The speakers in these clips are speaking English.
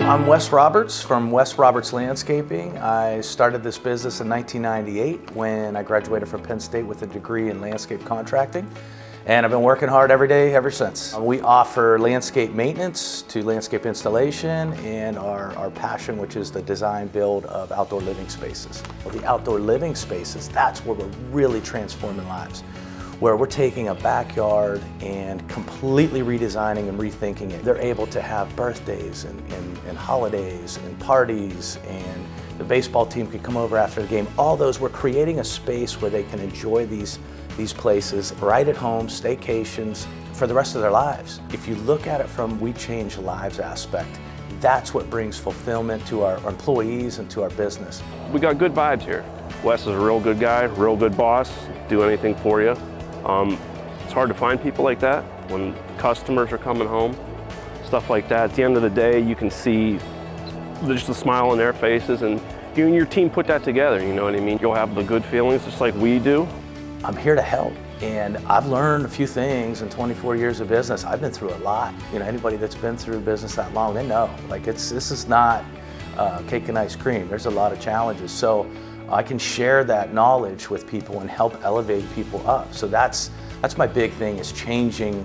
I'm Wes Roberts from Wes Roberts Landscaping. I started this business in 1998 when I graduated from Penn State with a degree in landscape contracting. And I've been working hard every day ever since. We offer landscape maintenance to landscape installation and our passion, which is the design build of outdoor living spaces. Well, the outdoor living spaces, that's where we're really transforming lives, where we're taking a backyard and completely redesigning and rethinking it. They're able to have birthdays and holidays and parties, and the baseball team can come over after the game. All those, we're creating a space where they can enjoy these places right at home, staycations, for the rest of their lives. If you look at it from we change lives aspect, that's what brings fulfillment to our employees and to our business. We got good vibes here. Wes is a real good guy, real good boss, do anything for you. It's hard to find people like that when customers are coming home, stuff like that. At the end of the day, you can see just the smile on their faces, and you and your team put that together, you know what I mean? You'll have the good feelings just like we do. I'm here to help, and I've learned a few things in 24 years of business. I've been through a lot. You know, anybody that's been through business that long, they know. Like, this is not cake and ice cream. There's a lot of challenges. So I can share that knowledge with people and help elevate people up. So that's my big thing, is changing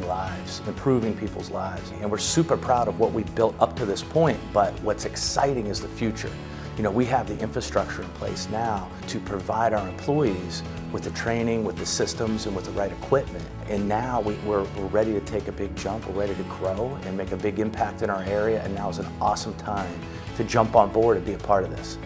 lives, improving people's lives. And we're super proud of what we've built up to this point, but what's exciting is the future. You know, we have the infrastructure in place now to provide our employees with the training, with the systems, and with the right equipment. And now we're ready to take a big jump, we're ready to grow and make a big impact in our area, and now is an awesome time to jump on board and be a part of this.